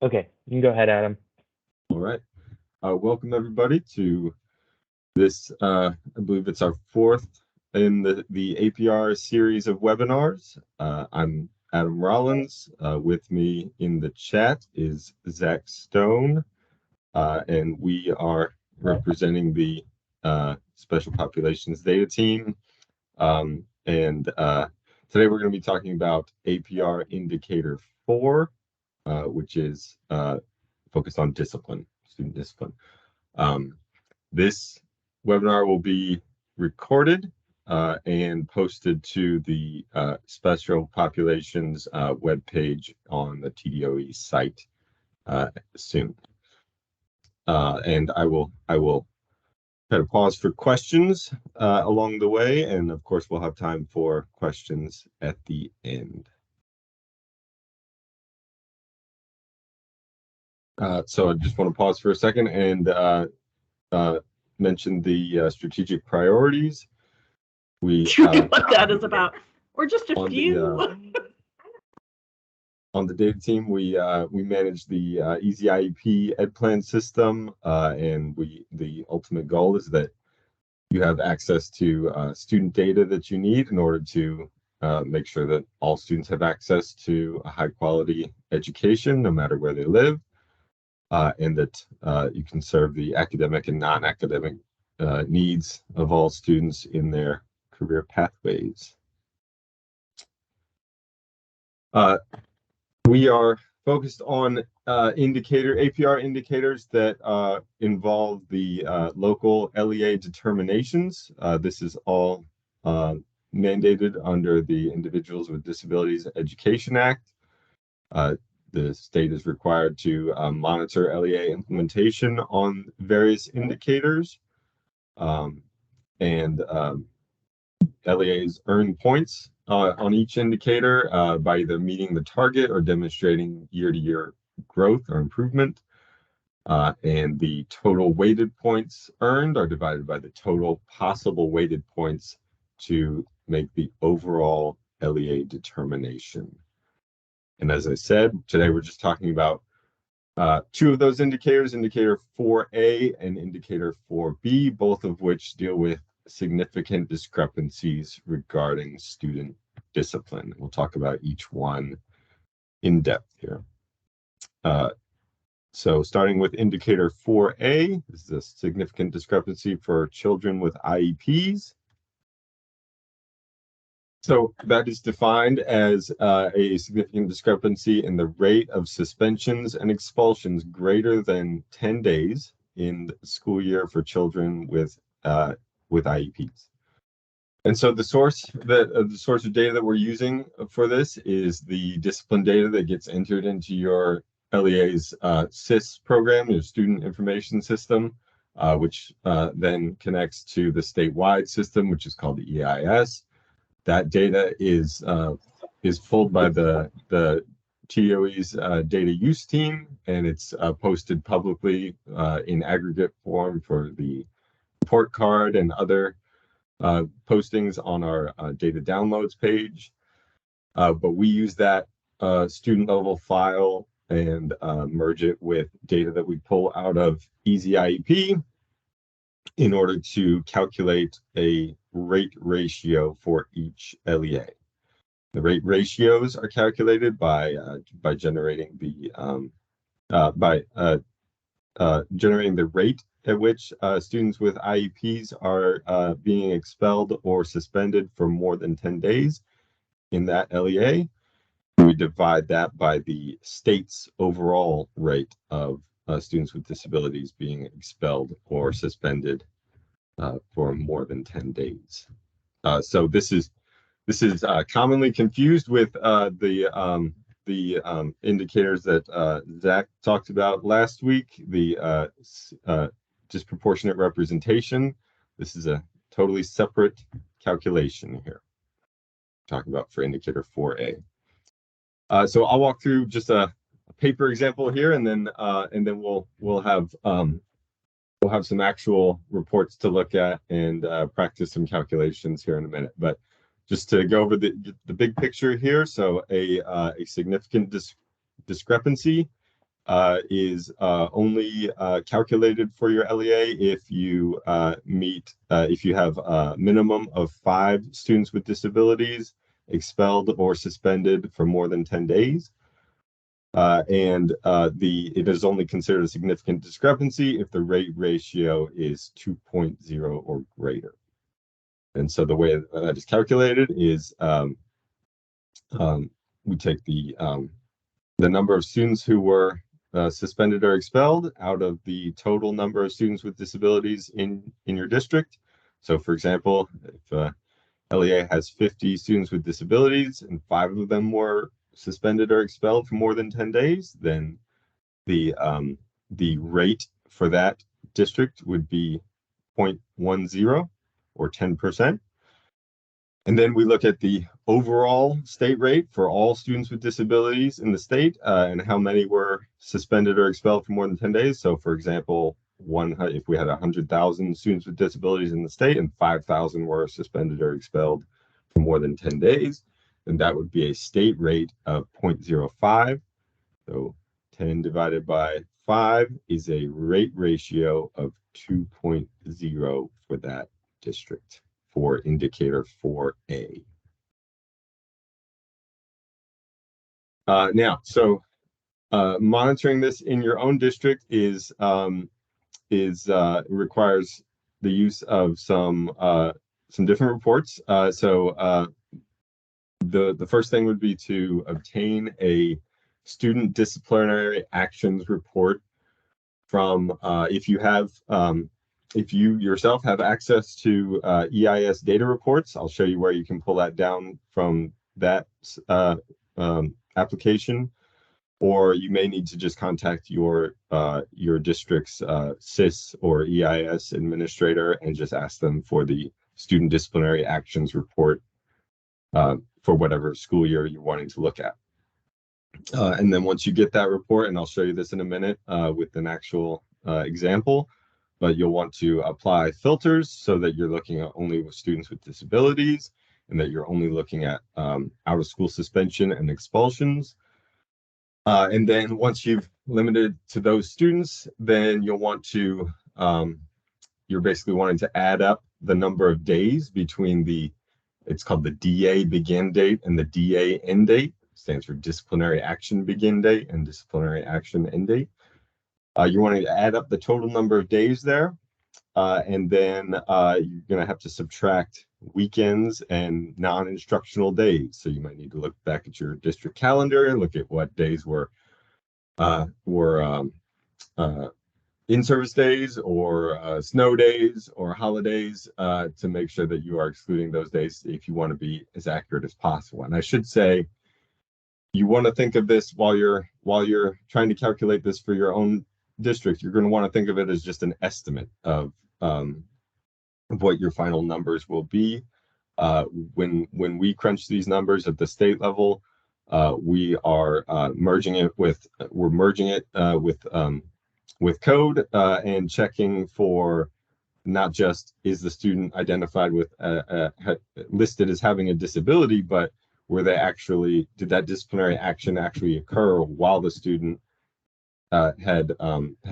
Okay, you can go ahead, Adam. All right. Welcome everybody to this, I believe it's our fourth in the APR series of webinars. I'm Adam Rollins. With me in the chat is Zach Stone, and we are representing the Special Populations Data Team. Today we're going to be talking about APR Indicator 4, which is focused on discipline, student discipline. This webinar will be recorded and posted to the Special Populations webpage on the TDOE site soon. And I will kind of pause for questions along the way, and of course we'll have time for questions at the end. So I just want to pause for a second and mention the strategic priorities. We what that is about. We're just a few. On the data team, we manage the Easy IEP Ed Plan system, and the ultimate goal is that you have access to student data that you need in order to make sure that all students have access to a high quality education, no matter where they live. And that you can serve the academic and non-academic needs of all students in their career pathways. We are focused on APR indicators that involve the local LEA determinations. This is all mandated under the Individuals with Disabilities Education Act. The state is required to monitor LEA implementation on various indicators, and LEAs earn points on each indicator by either meeting the target or demonstrating year-to-year growth or improvement. And the total weighted points earned are divided by the total possible weighted points to make the overall LEA determination. And as I said, today we're just talking about two of those indicators, Indicator 4A and Indicator 4B, both of which deal with significant discrepancies regarding student discipline. We'll talk about each one in depth here. So starting with Indicator 4A, this is a significant discrepancy for children with IEPs. So that is defined as a significant discrepancy in the rate of suspensions and expulsions greater than 10 days in the school year for children with IEPs. And so the source of data that we're using for this is the discipline data that gets entered into your LEA's SIS program, your Student Information System, which then connects to the statewide system, which is called the EIS. That data is pulled by the TDOE's data use team, and it's posted publicly in aggregate form for the report card and other postings on our data downloads page. But we use that student level file and merge it with data that we pull out of Easy IEP in order to calculate a rate ratio for each LEA. The rate ratios are calculated by generating the generating the rate at which students with IEPs are being expelled or suspended for more than 10 days in that LEA. We divide that by the state's overall rate of students with disabilities being expelled or suspended for more than 10 days. So this is commonly confused with the indicators that Zach talked about last week, the disproportionate representation. This is a totally separate calculation here. Talking about for indicator 4A. So I'll walk through just a paper example here, and then we'll have some actual reports to look at and practice some calculations here in a minute. But just to go over the big picture here, so a significant discrepancy is only calculated for your LEA if you if you have a minimum of 5 students with disabilities expelled or suspended for more than 10 days. It is only considered a significant discrepancy if the rate ratio is 2.0 or greater. And so the way that is calculated is we take the number of students who were suspended or expelled out of the total number of students with disabilities in your district. So for example, if LEA has 50 students with disabilities and 5 of them were suspended or expelled for more than 10 days, then the rate for that district would be 0.10 or 10%. And then we look at the overall state rate for all students with disabilities in the state and how many were suspended or expelled for more than 10 days. So for example, if we had 100,000 students with disabilities in the state and 5,000 were suspended or expelled for more than 10 days, then that would be a state rate of 0.05. So 10 divided by 5 is a rate ratio of 2.0 for that district for indicator 4A. Monitoring this in your own district requires the use of some different reports. The first thing would be to obtain a student disciplinary actions report from if you yourself have access to EIS data reports. I'll show you where you can pull that down from that application, or you may need to just contact your district's SIS or EIS administrator and just ask them for the student disciplinary actions report for whatever school year you're wanting to look at. And then once you get that report, and I'll show you this in a minute with an actual example, but you'll want to apply filters so that you're looking at only with students with disabilities and that you're only looking at out-of-school suspension and expulsions. And then once you've limited to those students, then you'll want to, you're basically wanting to add up the number of days between it's called the DA begin date and the DA end date. It stands for disciplinary action begin date and disciplinary action end date. You're wanting to add up the total number of days there, and then you're going to have to subtract weekends and non-instructional days. So you might need to look back at your district calendar and look at what days were in-service days or snow days or holidays to make sure that you are excluding those days if you want to be as accurate as possible. And I should say, you want to think of this while you're trying to calculate this for your own district. You're going to want to think of it as just an estimate of what your final numbers will be. When we crunch these numbers at the state level, we are merging it with code and checking for not just is the student identified with listed as having a disability, but did that disciplinary action actually occur while the student had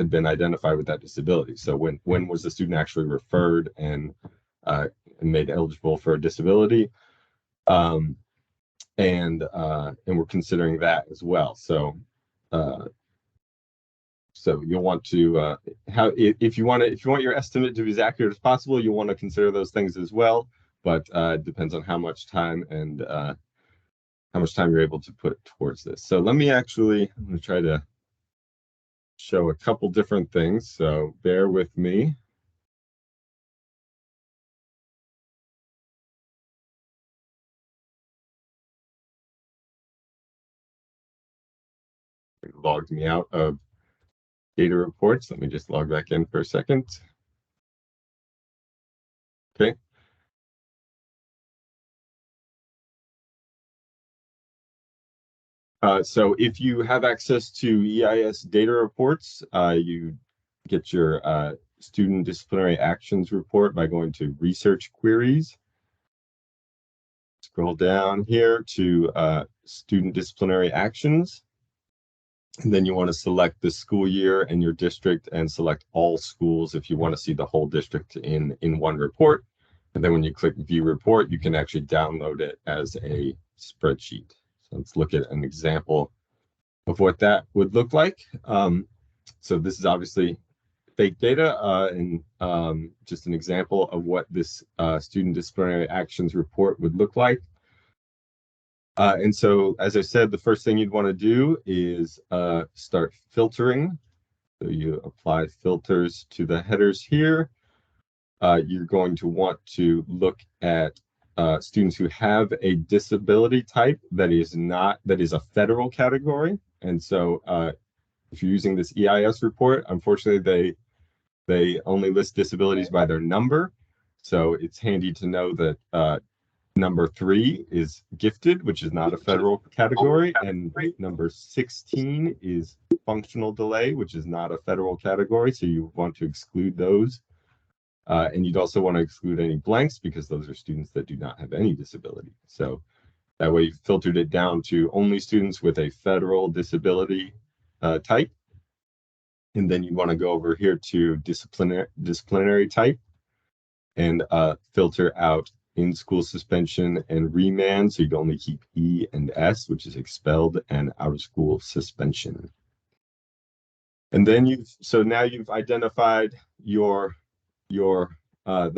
been identified with that disability? So when was the student actually referred and made eligible for a disability? And we're considering that as well. So you'll want to if you want your estimate to be as accurate as possible, you'll want to consider those things as well. But it depends on how much time and how much time you're able to put towards this. So I'm going to try to show a couple different things. So bear with me. It logged me out of data reports. Let me just log back in for a second. Okay. So if you have access to EIS data reports, you get your student disciplinary actions report by going to research queries. Scroll down here to student disciplinary actions. And then you want to select the school year and your district and select all schools if you want to see the whole district in one report. And then when you click view report, you can actually download it as a spreadsheet. So let's look at an example of what that would look like. So this is obviously fake data and just an example of what this student disciplinary actions report would look like. And so, as I said, the first thing you'd want to do is start filtering. So you apply filters to the headers here. You're going to want to look at students who have a disability type that is a federal category. And so if you're using this EIS report, unfortunately, they only list disabilities by their number. So it's handy to know that number 3 is gifted, which is not a federal category, and number 16 is functional delay, which is not a federal category. So you want to exclude those. And you'd also want to exclude any blanks because those are students that do not have any disability. So that way you filtered it down to only students with a federal disability type. And then you want to go over here to disciplinary type and filter out in-school suspension and remand. So you'd only keep E and S, which is expelled and out-of-school suspension. And then now you've identified the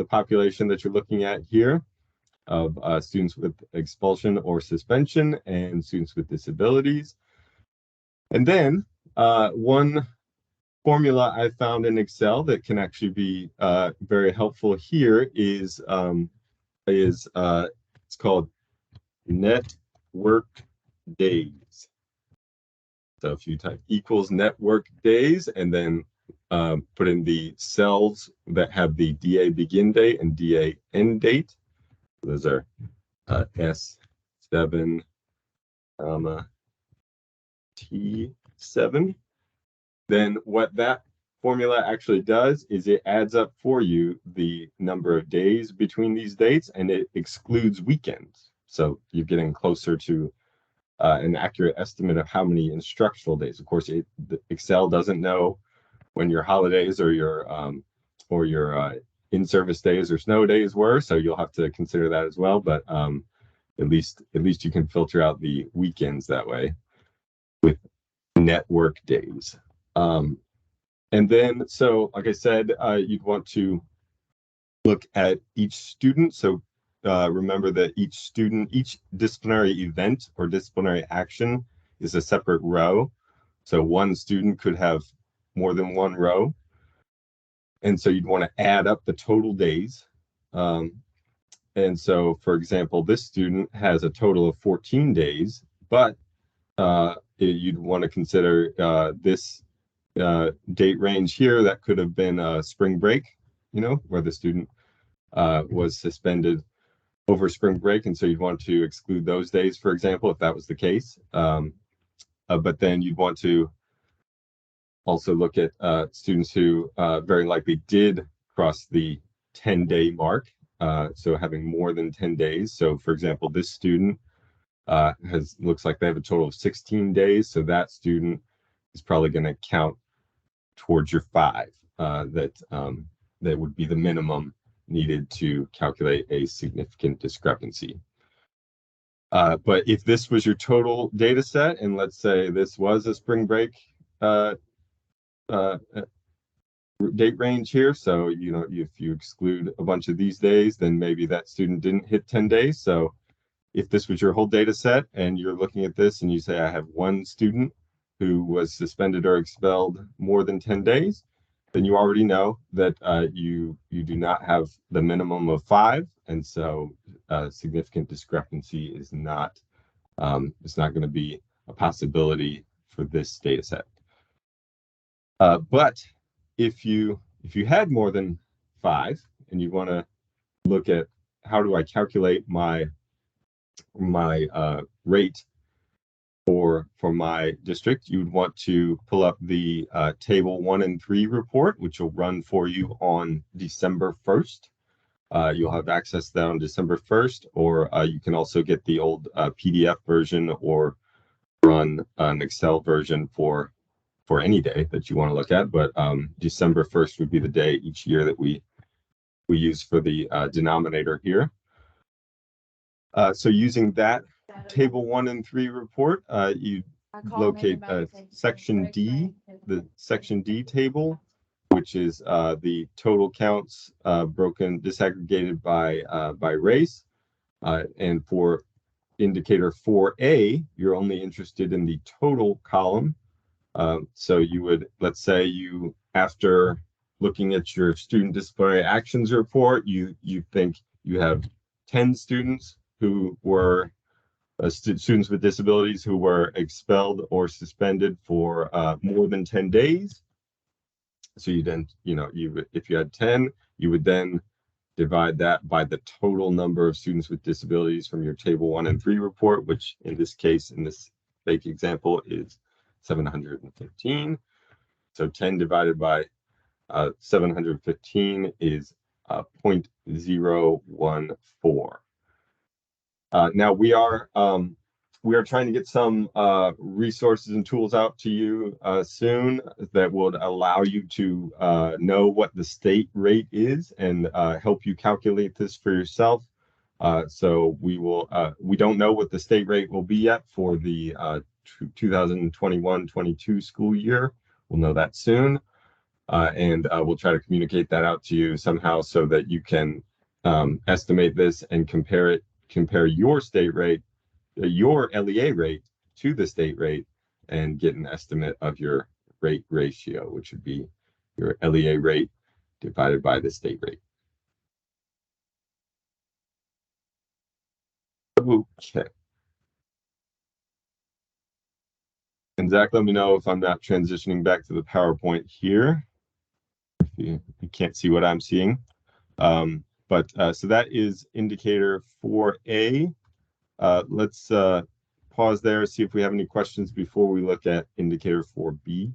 population that you're looking at here of students with expulsion or suspension and students with disabilities. And then one formula I found in Excel that can actually be very helpful here is it's called net work days. So if you type equals net work days and then put in the cells that have the DA begin date and DA end date, those are S7, T7. Then what that formula actually does is it adds up for you the number of days between these dates and it excludes weekends. So you're getting closer to an accurate estimate of how many instructional days. Of course, Excel doesn't know when your holidays or your in-service days or snow days were, so you'll have to consider that as well. But at least you can filter out the weekends that way with network days. And then, so like I said, you'd want to look at each student. So remember that each disciplinary event or disciplinary action is a separate row. So one student could have more than one row. And so you'd want to add up the total days. And so, for example, this student has a total of 14 days, but you'd want to consider this date range here that could have been spring break, where the student was suspended over spring break. And so you'd want to exclude those days, for example, if that was the case. But then you'd want to also look at students who very likely did cross the 10-day mark, so having more than 10 days. So, for example, this student looks like they have a total of 16 days, so that student is probably going to count towards your 5. That would be the minimum needed to calculate a significant discrepancy. But if this was your total data set, and let's say this was a spring break date range here, so if you exclude a bunch of these days, then maybe that student didn't hit 10 days. So if this was your whole data set and you're looking at this and you say I have one student who was suspended or expelled more than 10 days, then you already know that you do not have the minimum of 5, and so significant discrepancy is not going to be a possibility for this data set. But if you had more than 5 and you want to look at how do I calculate my rate for my district, you would want to pull up the table 1 and 3 report, which will run for you on December 1st. You'll have access to that on December 1st, or you can also get the old PDF version or run an Excel version for any day that you want to look at, but December 1st would be the day each year that we use for the denominator here. So using that table 1 and 3 report, you locate section D, the section D table, which is the total counts disaggregated by race. And for indicator 4A, you're only interested in the total column. So you would, let's say after looking at your student disciplinary actions report, you think you have 10 students who were students with disabilities who were expelled or suspended for more than 10 days. So you then, if you had 10, you would then divide that by the total number of students with disabilities from your table 1 and 3 report, which in this case, in this fake example, is 715. So 10 divided by 715 is 0.014. Now we are trying to get some resources and tools out to you soon that would allow you to know what the state rate is and help you calculate this for yourself. So we don't know what the state rate will be yet for the 2021-22 school year. We'll know that soon. And we'll try to communicate that out to you somehow so that you can estimate this and compare your state rate, your LEA rate to the state rate, and get an estimate of your rate ratio, which would be your LEA rate divided by the state rate. Okay. And Zach, let me know if I'm not transitioning back to the PowerPoint here. You can't see what I'm seeing. But so that is indicator 4A. Let's pause there, see if we have any questions before we look at indicator 4B.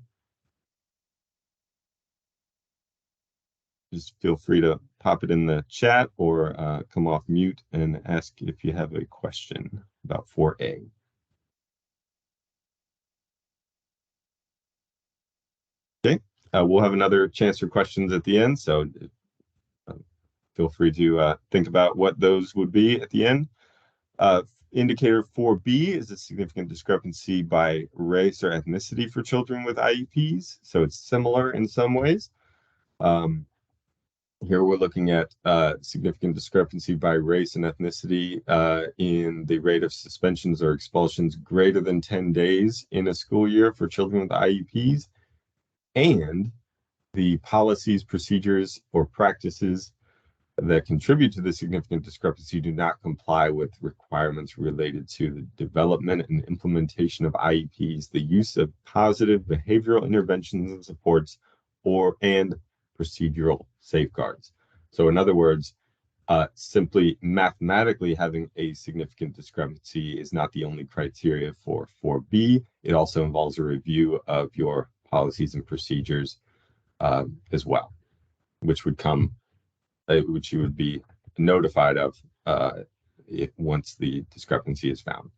Just feel free to pop it in the chat or come off mute and ask if you have a question about 4A. Okay, we'll have another chance for questions at the end, so feel free to think about what those would be at the end. Indicator 4B is a significant discrepancy by race or ethnicity for children with IEPs, so it's similar in some ways. Here we're looking at significant discrepancy by race and ethnicity in the rate of suspensions or expulsions greater than 10 days in a school year for children with IEPs, and the policies, procedures, or practices that contribute to the significant discrepancy do not comply with requirements related to the development and implementation of IEPs, the use of positive behavioral interventions and supports, and procedural safeguards. So in other words, simply mathematically having a significant discrepancy is not the only criteria for 4B. It also involves a review of your policies and procedures as well, which you would be notified of once the discrepancy is found,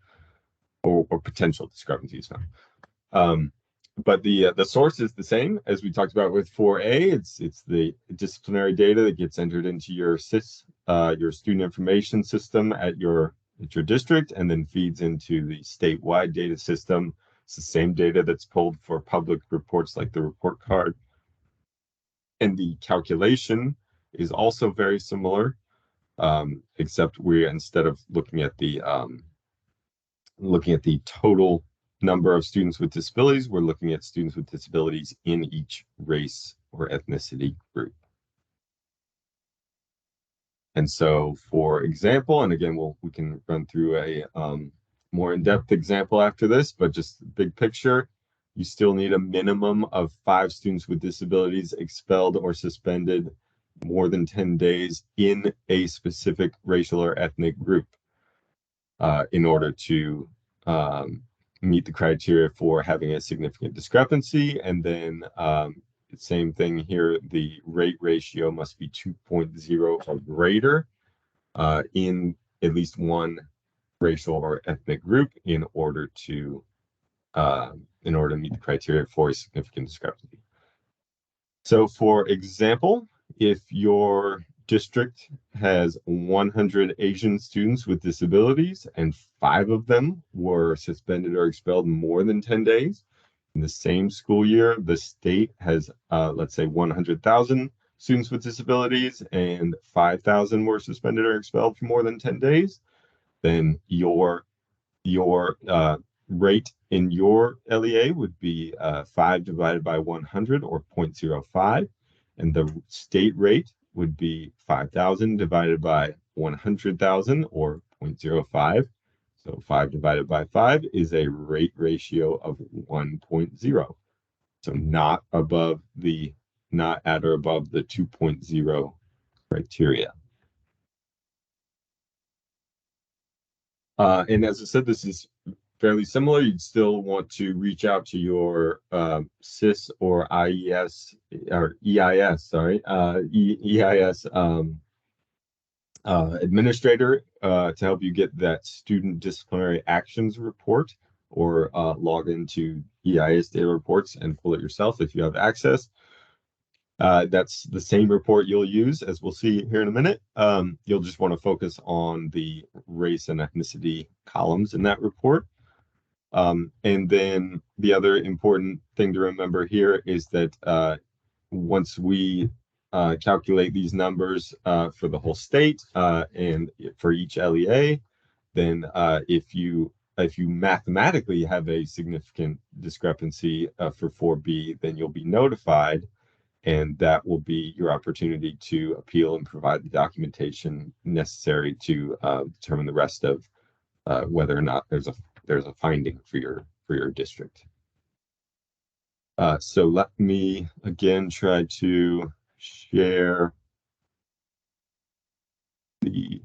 or potential discrepancy is found. But the source is the same as we talked about with 4A. It's the disciplinary data that gets entered into your SIS, your student information system at your district, and then feeds into the statewide data system. It's the same data that's pulled for public reports like the report card. And the calculation is also very similar, except instead of looking at the total number of students with disabilities, we're looking at students with disabilities in each race or ethnicity group. And so, for example, and again, we can run through a more in-depth example after this, but just big picture, you still need a minimum of 5 students with disabilities expelled or suspended more than 10 days in a specific racial or ethnic group in order to meet the criteria for having a significant discrepancy. And then same thing here, the rate ratio must be 2.0 or greater in at least one racial or ethnic group in order to in order to meet the criteria for a significant discrepancy. So for example, if your district has 100 Asian students with disabilities and 5 of them were suspended or expelled more than 10 days, in the same school year, the state has, let's say, 100,000 students with disabilities and 5,000 were suspended or expelled for more than 10 days, then your rate in your LEA would be 5 divided by 100 or 0.05, and the state rate would be 5,000 divided by 100,000 or 0.05. So 5 divided by 5 is a rate ratio of 1.0. So not at or above the 2.0 criteria. And as I said, this is fairly similar. You'd still want to reach out to your CIS or IES or EIS, sorry, EIS administrator to help you get that student disciplinary actions report, or log into EIS data reports and pull it yourself if you have access. That's the same report you'll use, as we'll see here in a minute. You'll just want to focus on the race and ethnicity columns in that report. And then the other important thing to remember here is that once we calculate these numbers for the whole state and for each LEA, then if you mathematically have a significant discrepancy for 4B, then you'll be notified, and that will be your opportunity to appeal and provide the documentation necessary to determine the rest of whether or not there's a finding for your district. So let me again try to share the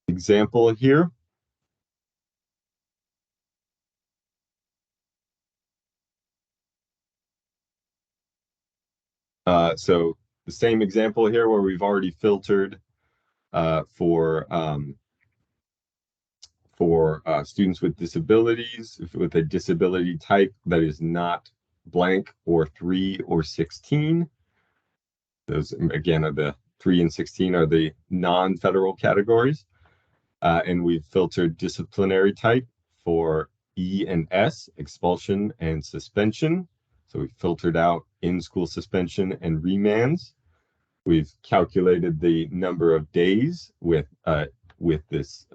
example here. So the same example here where we've already filtered for students with disabilities, with a disability type that is not blank or 3 or 16. Those, again, are the 3 and 16 are the non-federal categories. And we've filtered disciplinary type for E and S, expulsion and suspension. So we filtered out in-school suspension and remands. We've calculated the number of days with this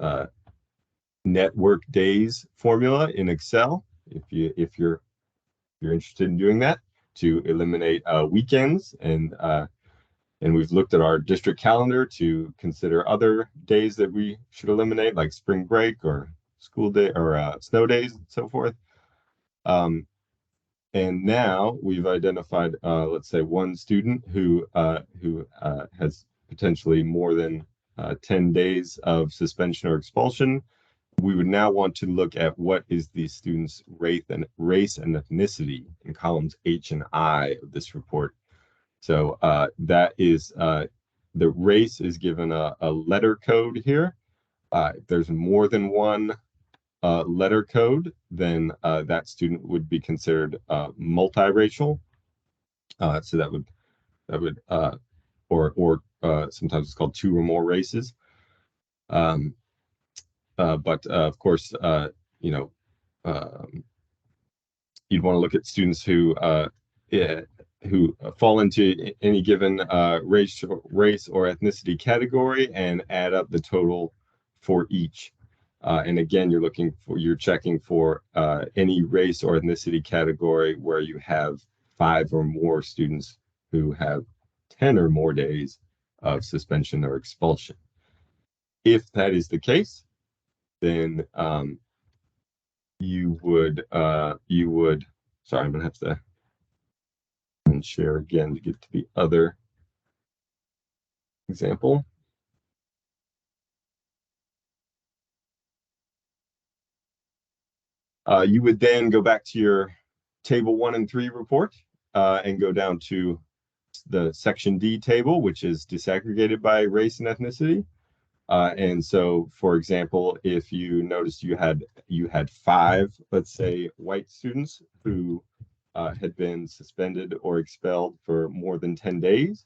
network days formula in Excel, if you're interested in doing that, to eliminate weekends, and we've looked at our district calendar to consider other days that we should eliminate, like spring break or school day or snow days and so forth. And now we've identified, let's say, one student who has potentially more than 10 days of suspension or expulsion. We would now want to look at what is the student's race and ethnicity in columns H and I of this report. So that is the race is given a letter code here. If there's more than one letter code, then that student would be considered multiracial. So that would or sometimes it's called 2 or more races. But of course, you know, you'd want to look at students who fall into any given race or ethnicity category and add up the total for each. And again, you're checking for any race or ethnicity category where you have 5 or more students who have 10 or more days of suspension or expulsion. If that is the case, then you would sorry, I'm gonna have to share again to get to the other example. You would then go back to your table 1 and 3 report and go down to the section D table, which is disaggregated by race and ethnicity. And so, for example, if you noticed you had 5, let's say, white students who had been suspended or expelled for more than 10 days,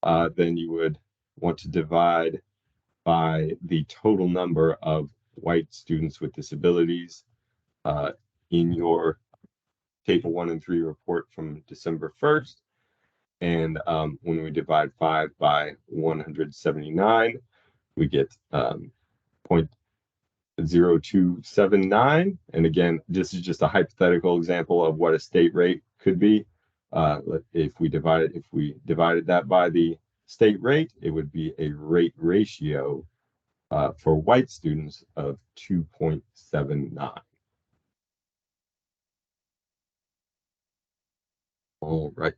then you would want to divide by the total number of white students with disabilities in your Table 1 and 3 report from December 1st. And when we divide 5 by 179, we get 0.0279. And again, this is just a hypothetical example of what a state rate could be. If we divided that by the state rate, it would be a rate ratio for white students of 2.79. All right.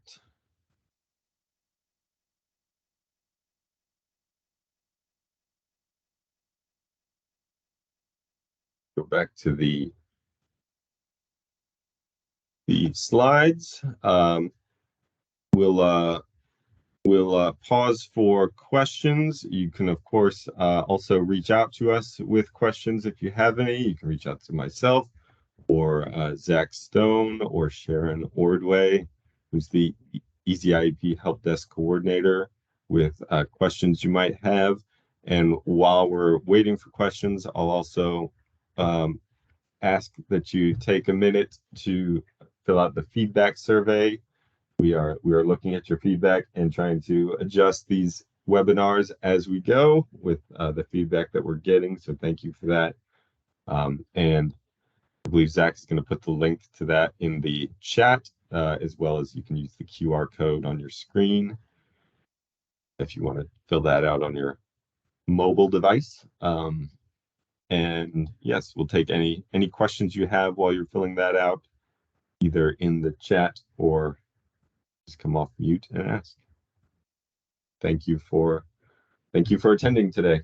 Go back to the slides. We'll pause for questions. You can, of course, also reach out to us with questions if you have any. You can reach out to myself or Zach Stone or Sharon Ordway, who's the Easy IEP Help Desk Coordinator, with questions you might have. And while we're waiting for questions, I'll also ask that you take a minute to fill out the feedback survey. We are looking at your feedback and trying to adjust these webinars as we go with the feedback that we're getting. So thank you for that. And I believe Zach's going to put the link to that in the chat, as well as you can use the QR code on your screen if you want to fill that out on your mobile device. And yes, we'll take any questions you have while you're filling that out, either in the chat or just come off mute and ask. Thank you for attending today.